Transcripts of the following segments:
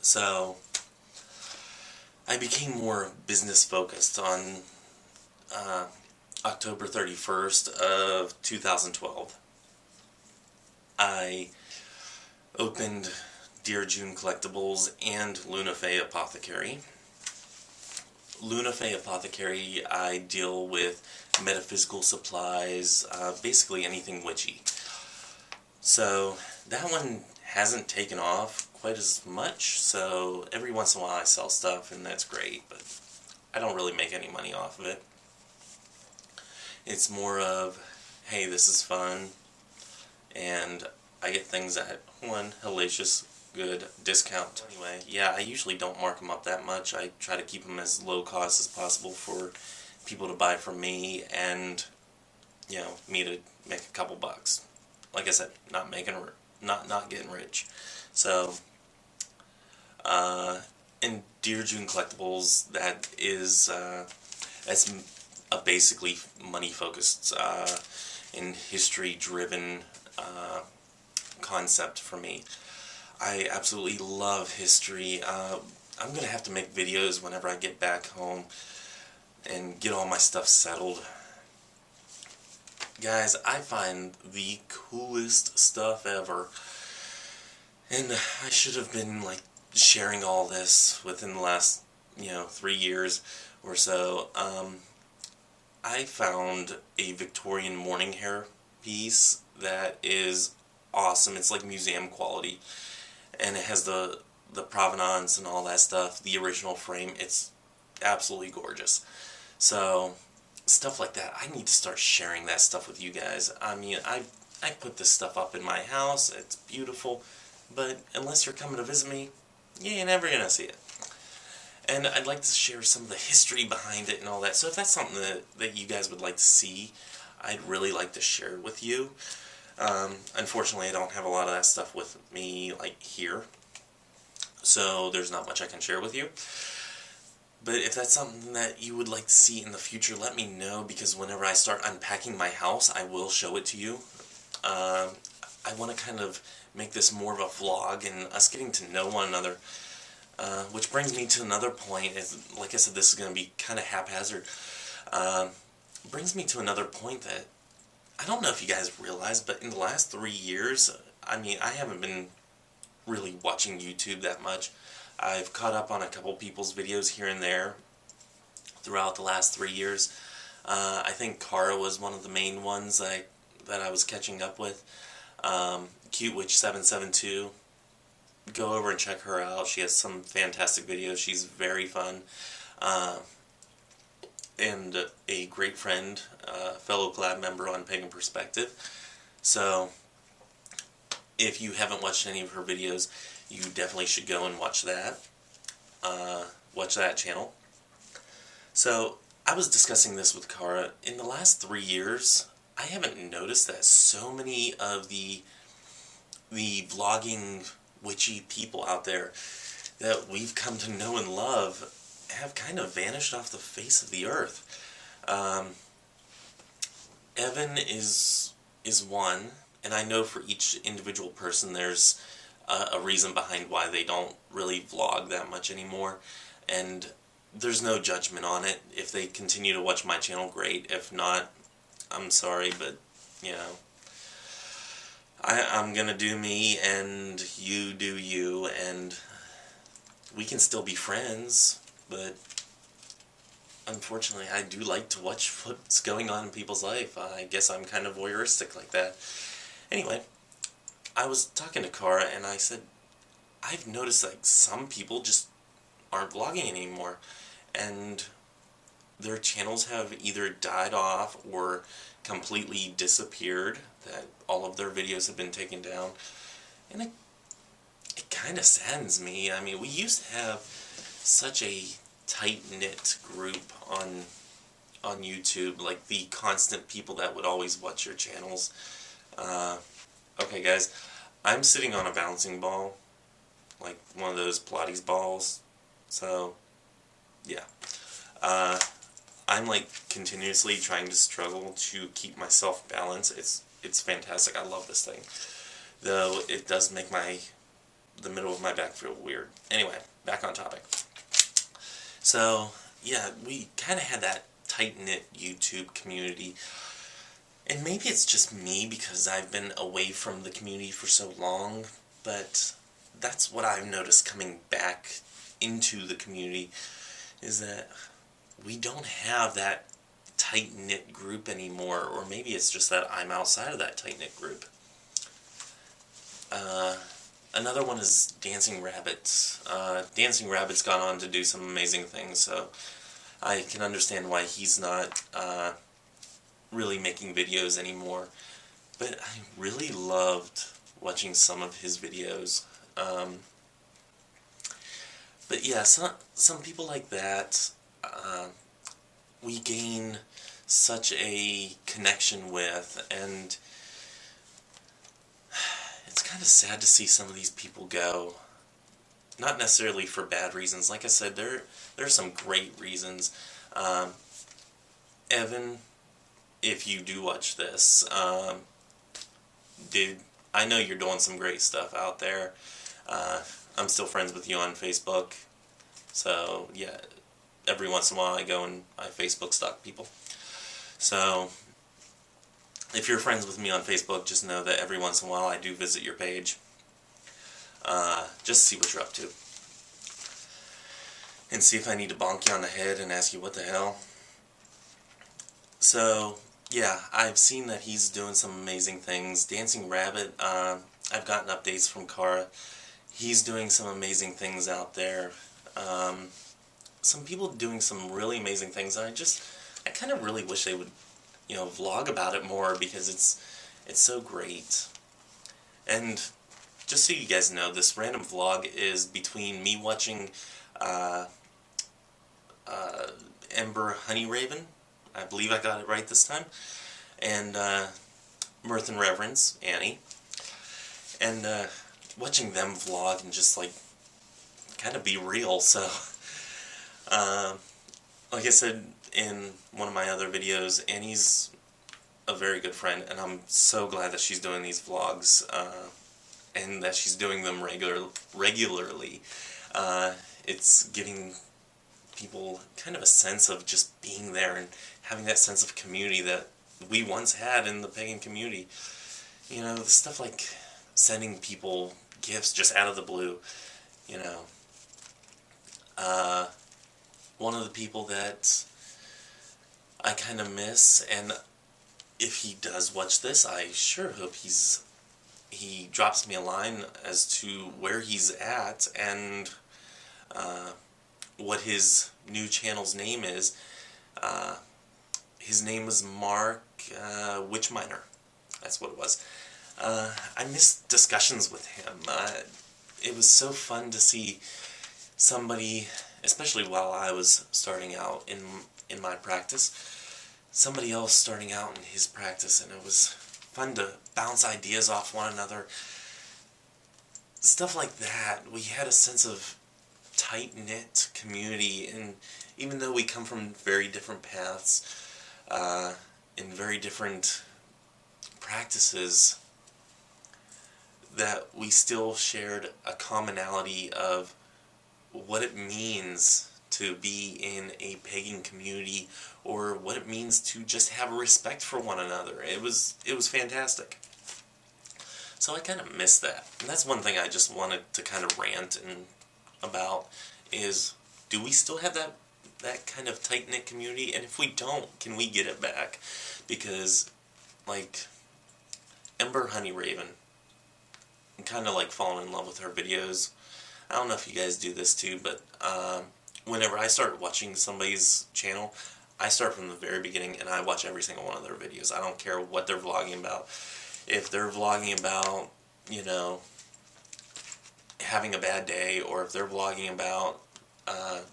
So I became more business focused on uh, October 31st of 2012. I opened Dear June Collectibles and Luna Fey Apothecary. Luna Fey Apothecary, I deal with metaphysical supplies, basically anything witchy. So that one hasn't taken off quite as much, so every once in a while I sell stuff and that's great, but I don't really make any money off of it. It's more of, hey, this is fun, and I get things at one hellacious good discount. Anyway, yeah, I usually don't mark them up that much. I try to keep them as low cost as possible for people to buy from me and, me to make a couple bucks. Like I said, not getting rich. So, in Dear June Collectibles, that is that's a basically money-focused and history-driven concept for me. I absolutely love history. I'm going to have to make videos whenever I get back home and get all my stuff settled. Guys, I find the coolest stuff ever. And I should have been, like, sharing all this within the last, 3 years or so. I found a Victorian morning hair piece that is awesome. It's like museum quality. And it has the provenance and all that stuff, the original frame. It's absolutely gorgeous. So, stuff like that, I need to start sharing that stuff with you guys. I mean, I put this stuff up in my house, it's beautiful, but unless you're coming to visit me, you ain't never gonna see it. And I'd like to share some of the history behind it and all that, so if that's something that you guys would like to see, I'd really like to share it with you. Unfortunately, I don't have a lot of that stuff with me, like, here, so there's not much I can share with you. But if that's something that you would like to see in the future, let me know, because whenever I start unpacking my house, I will show it to you. I want to kind of make this more of a vlog and us getting to know one another. Which brings me to another point. Like I said, this is going to be kind of haphazard. Brings me to another point that I don't know if you guys realize, but in the last 3 years, I mean, I haven't been really watching YouTube that much. I've caught up on a couple people's videos here and there throughout the last 3 years. I think Kara was one of the main ones that I was catching up with. CuteWitch772. Go over and check her out. She has some fantastic videos. She's very fun. And a great friend, fellow collab member on Pagan Perspective. So, if you haven't watched any of her videos, you definitely should go and watch that. Watch that channel. So, I was discussing this with Kara. In the last 3 years, I haven't noticed that so many of the vlogging witchy people out there that we've come to know and love have kind of vanished off the face of the earth. Evan is one, and I know for each individual person there's a reason behind why they don't really vlog that much anymore, and there's no judgment on it. If they continue to watch my channel, great. If not, I'm sorry, but, I'm gonna do me, and you do you, and we can still be friends, but unfortunately I do like to watch what's going on in people's life. I guess I'm kind of voyeuristic like that. Anyway, I was talking to Kara, and I said, I've noticed like some people just aren't vlogging anymore, and their channels have either died off or completely disappeared, that all of their videos have been taken down, and it kind of saddens me. I mean, we used to have such a tight-knit group on YouTube, like the constant people that would always watch your channels. Okay guys, I'm sitting on a bouncing ball, like one of those Pilates balls, so yeah. I'm like continuously trying to struggle to keep myself balanced. It's fantastic. I love this thing. Though it does make the middle of my back feel weird. Anyway, back on topic. So, yeah, we kind of had that tight-knit YouTube community. And maybe it's just me because I've been away from the community for so long, but that's what I've noticed coming back into the community, is that we don't have that tight-knit group anymore, or maybe it's just that I'm outside of that tight-knit group. Another one is Dancing Rabbit. Dancing Rabbit's gone on to do some amazing things, so I can understand why he's not really making videos anymore. But I really loved watching some of his videos. But yeah, some people like that, we gain such a connection with, and it's kind of sad to see some of these people go. Not necessarily for bad reasons. Like I said, there are some great reasons. Evan, if you do watch this, dude, I know you're doing some great stuff out there. I'm still friends with you on Facebook. So, yeah, every once in a while I go and I Facebook stalk people. So, if you're friends with me on Facebook, just know that every once in a while I do visit your page. Just to see what you're up to. And see if I need to bonk you on the head and ask you what the hell. So, yeah, I've seen that he's doing some amazing things. Dancing Rabbit, I've gotten updates from Cara. He's doing some amazing things out there. Some people doing some really amazing things, and I kind of really wish they would, vlog about it more, because it's so great. And just so you guys know, this random vlog is between me watching Ember Honeyraven, I believe I got it right this time, and Mirth and Reverence, Annie, and watching them vlog and just like kind of be real. So like I said in one of my other videos, Annie's a very good friend, and I'm so glad that she's doing these vlogs, and that she's doing them regularly. It's giving people kind of a sense of just being there and having that sense of community that we once had in the pagan community. The stuff like sending people gifts just out of the blue, one of the people that I kind of miss, and if he does watch this, I sure hope he drops me a line as to where he's at and what his new channel's name is. His name was Mark Witchminer. That's what it was. I missed discussions with him. It was so fun to see somebody, especially while I was starting out in my practice, somebody else starting out in his practice, and it was fun to bounce ideas off one another. Stuff like that. We had a sense of tight-knit community, and even though we come from very different paths, in very different practices, that we still shared a commonality of what it means to be in a pagan community, or what it means to just have respect for one another. It was fantastic. So I kind of miss that. And that's one thing I just wanted to kind of rant about, is, do we still have that kind of tight-knit community? And if we don't, can we get it back? Because, like, Ember Honeyraven, I'm kind of like falling in love with her videos. I don't know if you guys do this too, but whenever I start watching somebody's channel, I start from the very beginning and I watch every single one of their videos. I don't care what they're vlogging about. If they're vlogging about, having a bad day, or if they're vlogging about,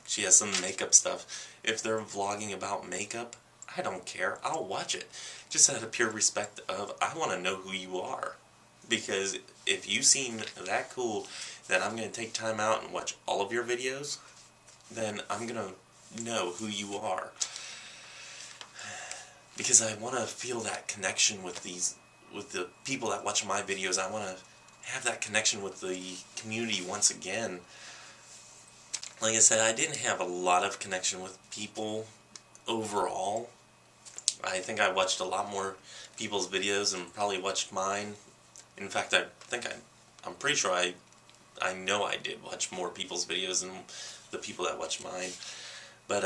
she has some makeup stuff. If they're vlogging about makeup, I don't care. I'll watch it. Just out of pure respect of, I want to know who you are. Because if you seem that cool that I'm going to take time out and watch all of your videos, then I'm going to know who you are. Because I want to feel that connection with the people that watch my videos. I want to have that connection with the community once again. Like I said, I didn't have a lot of connection with people overall. I think I watched a lot more people's videos and probably watched mine. In fact, I'm pretty sure I know I did watch more people's videos than the people that watched mine. But,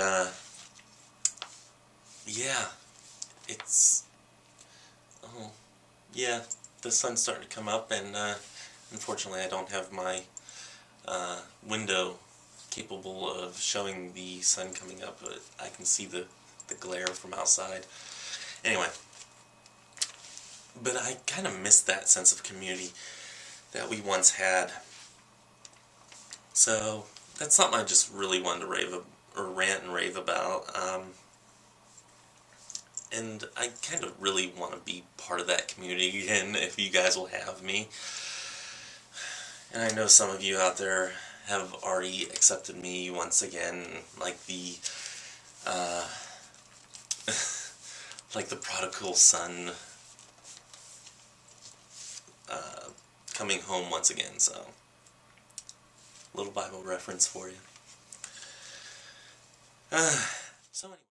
yeah, it's, oh, yeah, the sun's starting to come up, and, unfortunately I don't have my, window capable of showing the sun coming up, but I can see the glare from outside. Anyway, but I kind of miss that sense of community that we once had. So that's something I just really wanted to rant and rave about. And I kind of really want to be part of that community again, if you guys will have me. And I know some of you out there have already accepted me once again, like the like the prodigal son coming home once again. So, little Bible reference for you. So anyway.